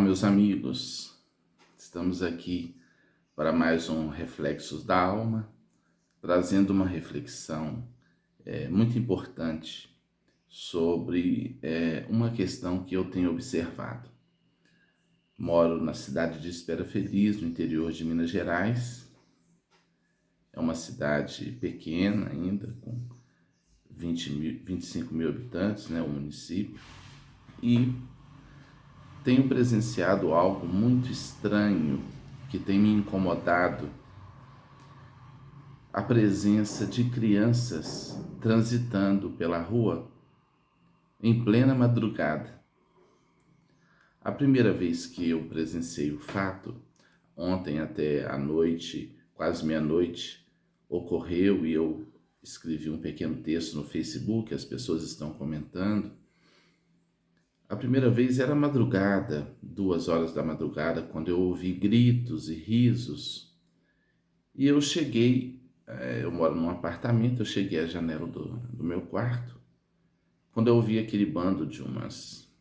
Olá, meus amigos. Estamos aqui para mais um Reflexos da Alma, trazendo uma reflexão muito importante sobre uma questão que eu tenho observado. Moro na cidade de Espera Feliz, no interior de Minas Gerais. É uma cidade pequena ainda, com 25 mil habitantes, né, o município. E tenho presenciado algo muito estranho que tem me incomodado: a presença de crianças transitando pela rua em plena madrugada. A primeira vez que eu presenciei o fato, ontem até à noite, quase meia-noite, ocorreu e eu escrevi um pequeno texto no Facebook, as pessoas estão comentando. A primeira vez era madrugada, 2 horas da madrugada, quando eu ouvi gritos e risos. E eu cheguei, eu moro num apartamento, eu cheguei à janela do meu quarto, quando eu ouvi aquele bando de umas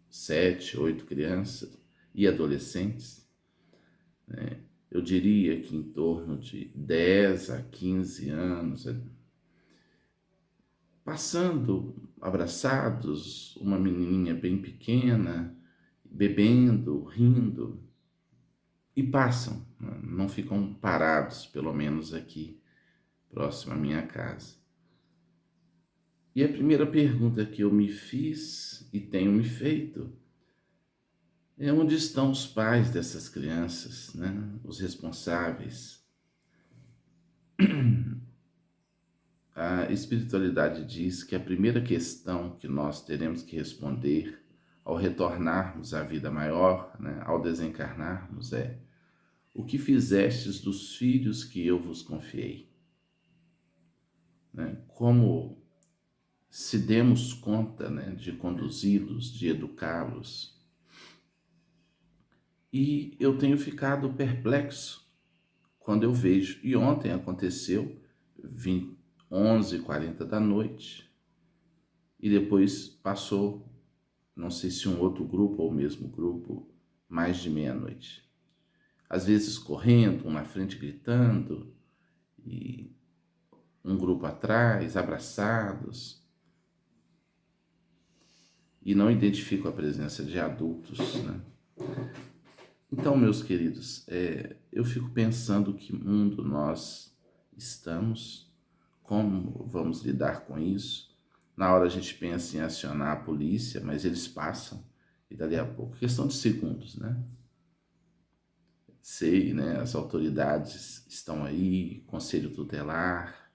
7, 8 crianças e adolescentes, né? Eu diria que em torno de 10 a 15 anos, passando abraçados, uma menininha bem pequena, bebendo, rindo, e passam, né? Não ficam parados, pelo menos aqui, próximo à minha casa. E a primeira pergunta que eu me fiz e tenho me feito é: onde estão os pais dessas crianças, né? Os responsáveis? A espiritualidade diz que a primeira questão que nós teremos que responder ao retornarmos à vida maior, né, ao desencarnarmos, é: o que fizestes dos filhos que eu vos confiei? Né? Como se demos conta, né, de conduzi-los, de educá-los? E eu tenho ficado perplexo quando eu vejo, e ontem aconteceu, 11h40 da noite, e depois passou, não sei se um outro grupo ou o mesmo grupo, mais de meia-noite. Às vezes correndo, um na frente gritando, e um grupo atrás, abraçados, e não identifico a presença de adultos, né? Então, meus queridos, eu fico pensando que mundo nós estamos, como vamos lidar com isso. Na hora a gente pensa em acionar a polícia, mas eles passam e dali a pouco, questão de segundos, né? Sei, né? As autoridades estão aí, conselho tutelar,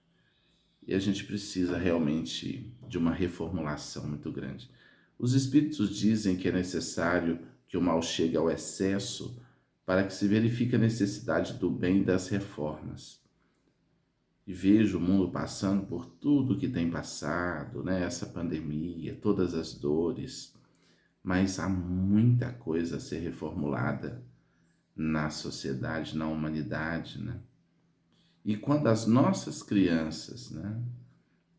e a gente precisa realmente de uma reformulação muito grande. Os espíritos dizem que é necessário que o mal chegue ao excesso para que se verifique a necessidade do bem e das reformas. E vejo o mundo passando por tudo que tem passado, né? Essa pandemia, todas as dores, mas há muita coisa a ser reformulada na sociedade, na humanidade, né? E quando as nossas crianças, né,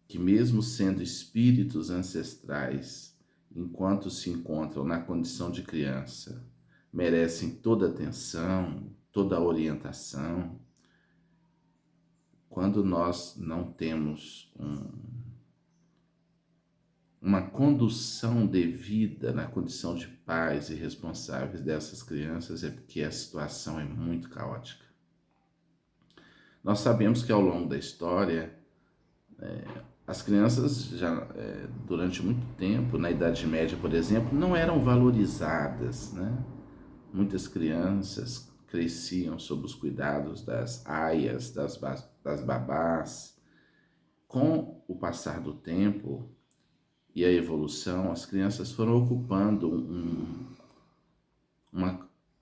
que mesmo sendo espíritos ancestrais, enquanto se encontram na condição de criança, merecem toda a atenção, toda a orientação, quando nós não temos uma condução devida na condição de pais e responsáveis dessas crianças, é porque a situação é muito caótica. Nós sabemos que ao longo da história, as crianças já, durante muito tempo, na Idade Média, por exemplo, não eram valorizadas, né? Muitas crianças cresciam sob os cuidados das aias, das babás. Com o passar do tempo e a evolução, as crianças foram ocupando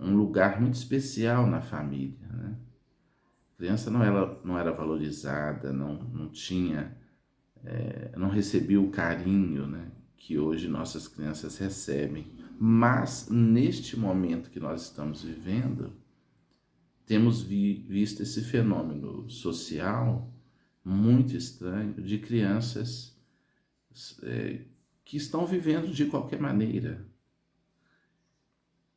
um lugar muito especial na família, né? A criança não era valorizada, não tinha, não recebia o carinho, né, que hoje nossas crianças recebem. Mas neste momento que nós estamos vivendo, temos visto esse fenômeno social muito estranho de crianças que estão vivendo de qualquer maneira.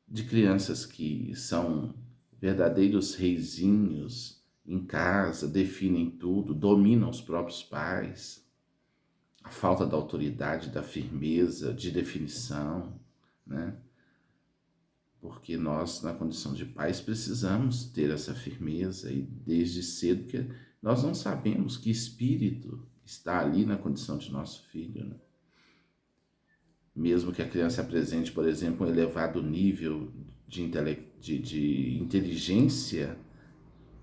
de crianças que são verdadeiros reizinhos em casa, definem tudo, dominam os próprios pais, a falta da autoridade, da firmeza, de definição, né? Porque nós, na condição de pais, precisamos ter essa firmeza e desde cedo, que nós não sabemos que espírito está ali na condição de nosso filho, né? Mesmo que a criança apresente, por exemplo, um elevado nível de inteligência,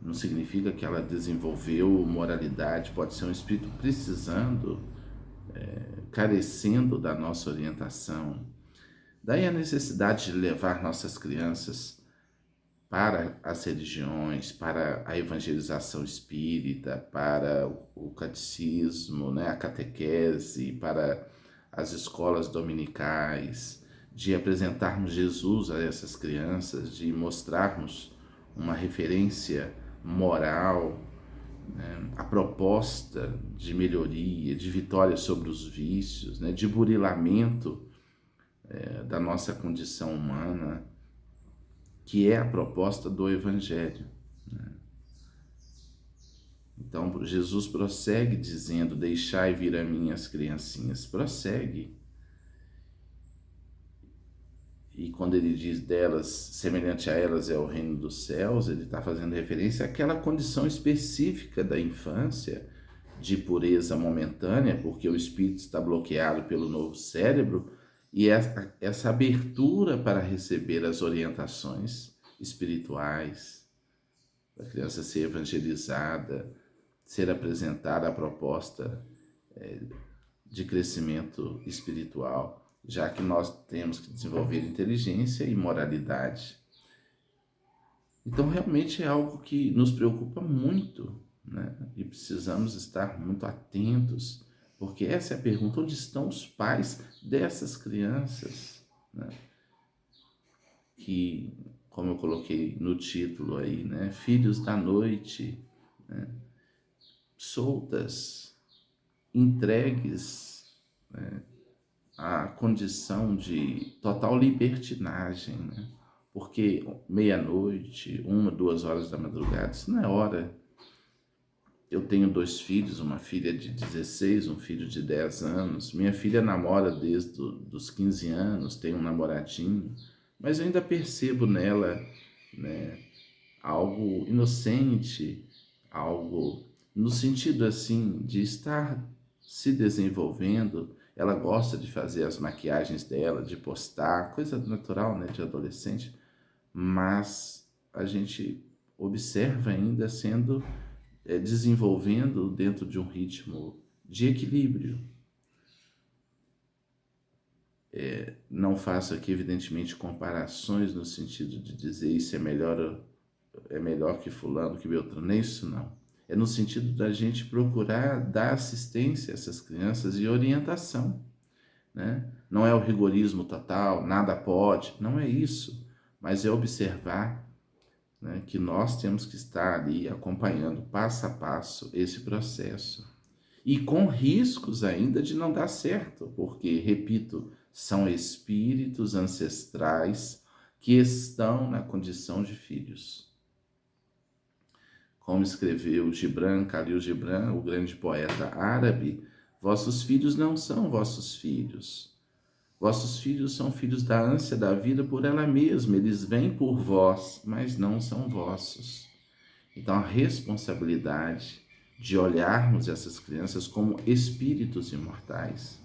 não significa que ela desenvolveu moralidade, pode ser um espírito precisando, carecendo da nossa orientação. Daí a necessidade de levar nossas crianças para as religiões, para a evangelização espírita, para o catecismo, né, a catequese, para as escolas dominicais, de apresentarmos Jesus a essas crianças, de mostrarmos uma referência moral, né, a proposta de melhoria, de vitória sobre os vícios, né, de burilamento da nossa condição humana, que é a proposta do Evangelho. Então, Jesus prossegue dizendo: deixai vir a mim as criancinhas. Prossegue. E quando ele diz delas, semelhante a elas é o reino dos céus, ele está fazendo referência àquela condição específica da infância, de pureza momentânea, porque o espírito está bloqueado pelo novo cérebro, e essa abertura para receber as orientações espirituais, a criança ser evangelizada, ser apresentada a proposta de crescimento espiritual, já que nós temos que desenvolver inteligência e moralidade. Então, realmente é algo que nos preocupa muito, né? E precisamos estar muito atentos, porque essa é a pergunta: onde estão os pais dessas crianças, né? Que, como eu coloquei no título aí, né? Filhos da noite, né? Soltas, entregues, né, à condição de total libertinagem, né? Porque meia-noite, 1, 2 horas da madrugada, isso não é hora. Eu tenho 2 filhos, uma filha de 16, um filho de 10 anos. Minha filha namora desde os 15 anos, tem um namoradinho, mas eu ainda percebo nela, né, algo inocente, algo no sentido assim de estar se desenvolvendo. Ela gosta de fazer as maquiagens dela, de postar, coisa natural, né, de adolescente, mas a gente observa ainda sendo desenvolvendo dentro de um ritmo de equilíbrio. Não faço aqui, evidentemente, comparações no sentido de dizer isso é melhor que fulano, que Beltrano, nem isso não. É no sentido da gente procurar dar assistência a essas crianças e orientação, né? Não é o rigorismo total, nada pode, não é isso, mas é observar, né, que nós temos que estar ali acompanhando passo a passo esse processo. E com riscos ainda de não dar certo, porque, repito, são espíritos ancestrais que estão na condição de filhos. Como escreveu Khalil Gibran, o grande poeta árabe, vossos filhos não são vossos filhos. Vossos filhos são filhos da ânsia da vida por ela mesma, eles vêm por vós, mas não são vossos. Então, a responsabilidade de olharmos essas crianças como espíritos imortais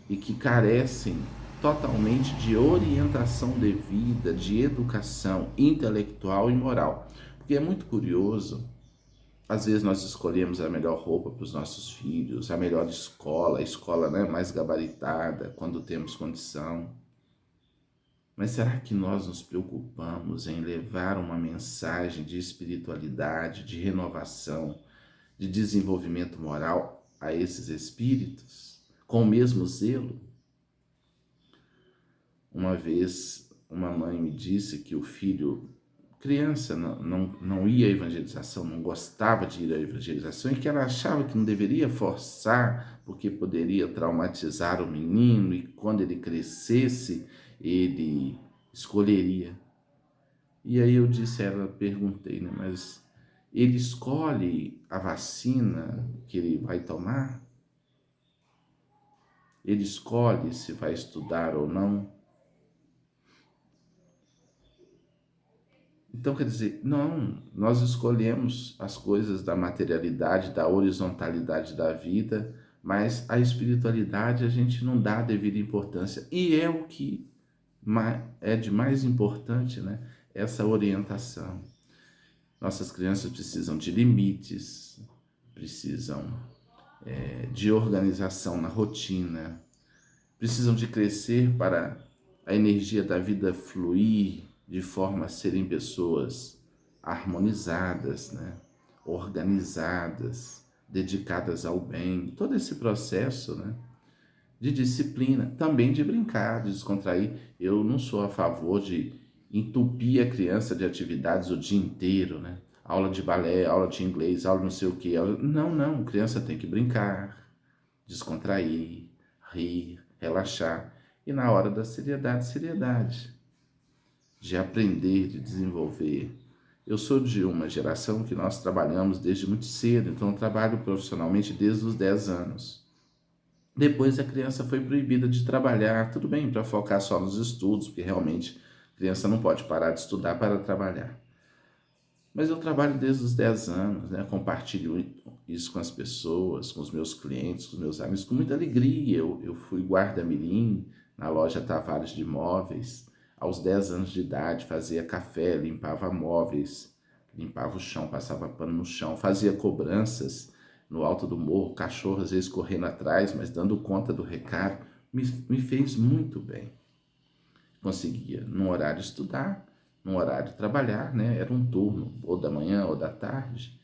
e que carecem totalmente de orientação devida, de educação intelectual e moral. Porque é muito curioso, às vezes nós escolhemos a melhor roupa para os nossos filhos, a melhor escola, a escola, né, mais gabaritada, quando temos condição. Mas será que nós nos preocupamos em levar uma mensagem de espiritualidade, de renovação, de desenvolvimento moral a esses espíritos, com o mesmo zelo? Uma vez, uma mãe me disse que o filho, criança, não ia à evangelização, não gostava de ir à evangelização, e que ela achava que não deveria forçar, porque poderia traumatizar o menino, e quando ele crescesse, ele escolheria. E aí eu disse a ela, perguntei, né, mas ele escolhe a vacina que ele vai tomar? Ele escolhe se vai estudar ou não? Então, quer dizer, não, nós escolhemos as coisas da materialidade, da horizontalidade da vida, mas a espiritualidade a gente não dá a devida importância. E é o que é de mais importante, né? Essa orientação. Nossas crianças precisam de limites, precisam de organização na rotina, precisam de crescer para a energia da vida fluir de forma a serem pessoas harmonizadas, né? Organizadas, dedicadas ao bem. Todo esse processo, né? De disciplina, também de brincar, de descontrair. Eu não sou a favor de entupir a criança de atividades o dia inteiro, né? Aula de balé, aula de inglês, aula não sei o quê. Não, não, criança tem que brincar, descontrair, rir, relaxar. E na hora da seriedade, seriedade. De aprender, de desenvolver. Eu sou de uma geração que nós trabalhamos desde muito cedo, então eu trabalho profissionalmente desde os 10 anos. Depois a criança foi proibida de trabalhar, tudo bem, para focar só nos estudos, porque realmente a criança não pode parar de estudar para trabalhar. Mas eu trabalho desde os 10 anos, né? Compartilho isso com as pessoas, com os meus clientes, com os meus amigos, com muita alegria. Eu fui guarda-mirim na loja Tavares de Móveis, aos 10 anos de idade, fazia café, limpava móveis, limpava o chão, passava pano no chão, fazia cobranças no alto do morro, cachorro às vezes correndo atrás, mas dando conta do recado, me fez muito bem. Conseguia, num horário, estudar, num horário trabalhar, né? Era um turno, ou da manhã ou da tarde,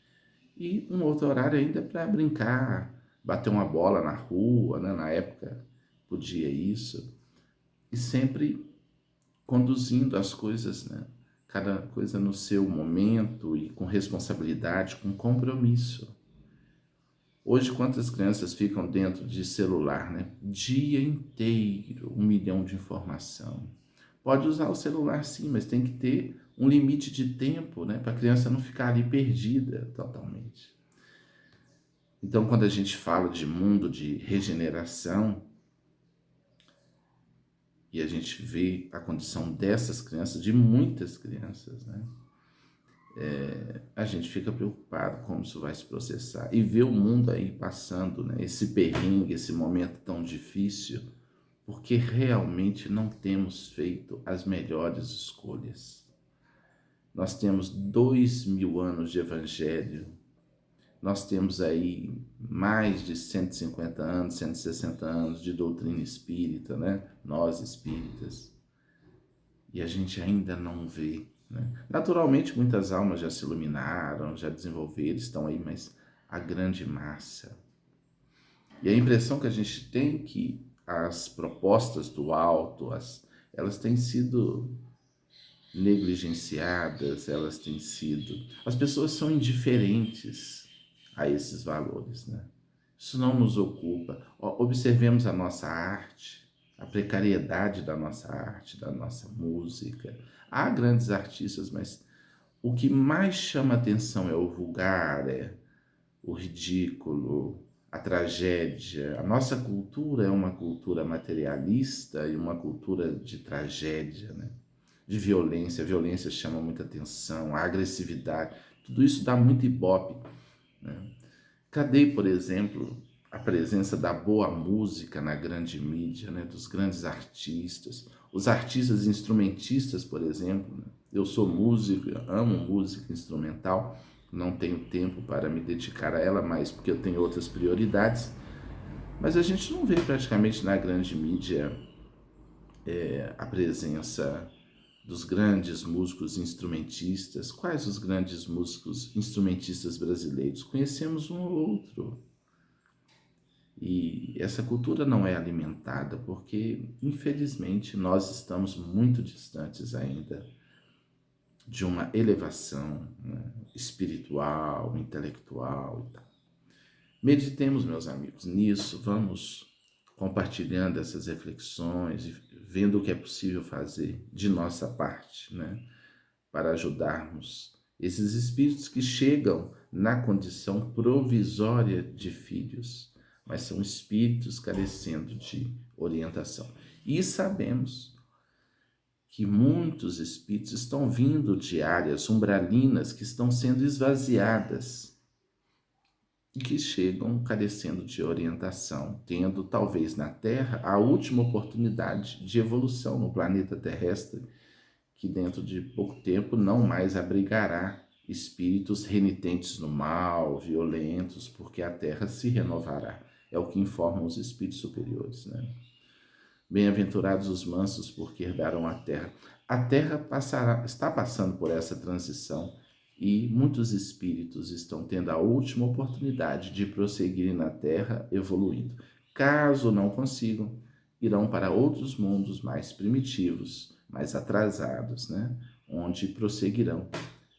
e um outro horário ainda para brincar, bater uma bola na rua, né? Na época podia isso, e sempre conduzindo as coisas, né? Cada coisa no seu momento e com responsabilidade, com compromisso. Hoje, quantas crianças ficam dentro de celular, né? Dia inteiro, 1 milhão de informação. Pode usar o celular sim, mas tem que ter um limite de tempo, né? Para a criança não ficar ali perdida totalmente. Então, quando a gente fala de mundo de regeneração, e a gente vê a condição dessas crianças, de muitas crianças, né? A gente fica preocupado como isso vai se processar. E ver o mundo aí passando, né? Esse perrengue, esse momento tão difícil, porque realmente não temos feito as melhores escolhas. Nós temos 2000 anos de evangelho, nós temos aí mais de 150 anos, 160 anos de doutrina espírita, né? Nós espíritas. E a gente ainda não vê, né? Naturalmente, muitas almas já se iluminaram, já desenvolveram, estão aí, mas a grande massa. E a impressão que a gente tem é que as propostas do alto, elas têm sido negligenciadas, elas têm sido... As pessoas são indiferentes a esses valores, né? Isso não nos ocupa. Observemos a nossa arte, a precariedade da nossa arte, da nossa música. Há grandes artistas, mas o que mais chama atenção é o vulgar, é o ridículo, a tragédia. A nossa cultura é uma cultura materialista e uma cultura de tragédia, né? De violência. A violência chama muita atenção, a agressividade. Tudo isso dá muito ibope, né? Cadê, por exemplo, a presença da boa música na grande mídia, né? Dos grandes artistas, os artistas instrumentistas, por exemplo, né? Eu sou músico, eu amo música instrumental, não tenho tempo para me dedicar a ela, mas porque eu tenho outras prioridades. Mas a gente não vê praticamente na grande mídia a presença dos grandes músicos instrumentistas. Quais os grandes músicos instrumentistas brasileiros? Conhecemos um ou outro. E essa cultura não é alimentada porque, infelizmente, nós estamos muito distantes ainda de uma elevação, né, espiritual, intelectual e tal. Meditemos, meus amigos, nisso, vamos compartilhando essas reflexões e vendo o que é possível fazer de nossa parte, né, para ajudarmos esses espíritos que chegam na condição provisória de filhos, mas são espíritos carecendo de orientação. E sabemos que muitos espíritos estão vindo de áreas umbralinas que estão sendo esvaziadas e que chegam carecendo de orientação, tendo talvez na Terra a última oportunidade de evolução no planeta terrestre, que dentro de pouco tempo não mais abrigará espíritos renitentes no mal, violentos, porque a Terra se renovará. É o que informam os espíritos superiores, né? Bem-aventurados os mansos, porque herdarão a terra. A terra está passando por essa transição e muitos espíritos estão tendo a última oportunidade de prosseguirem na terra, evoluindo. Caso não consigam, irão para outros mundos mais primitivos, mais atrasados, né? Onde prosseguirão,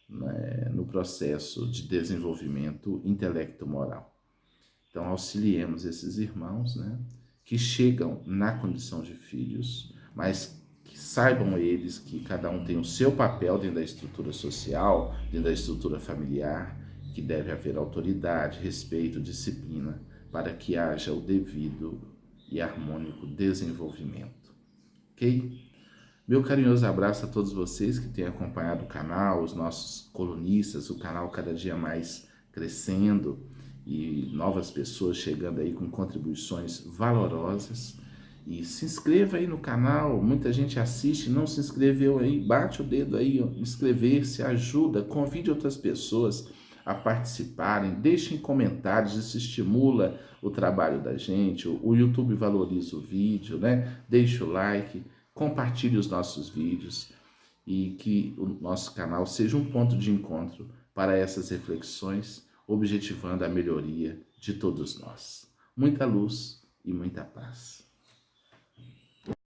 né, no processo de desenvolvimento intelecto-moral. Então, auxiliemos esses irmãos, né, que chegam na condição de filhos, mas que saibam eles que cada um tem o seu papel dentro da estrutura social, dentro da estrutura familiar, que deve haver autoridade, respeito, disciplina, para que haja o devido e harmônico desenvolvimento. Ok? Meu carinhoso abraço a todos vocês que têm acompanhado o canal, os nossos colunistas, o canal cada dia mais crescendo e novas pessoas chegando aí com contribuições valorosas. E se inscreva aí no canal, muita gente assiste, não se inscreveu aí, bate o dedo aí, inscrever-se, ajuda, convide outras pessoas a participarem, deixem comentários, isso estimula o trabalho da gente, o YouTube valoriza o vídeo, né? Deixe o like, compartilhe os nossos vídeos e que o nosso canal seja um ponto de encontro para essas reflexões, objetivando a melhoria de todos nós. Muita luz e muita paz.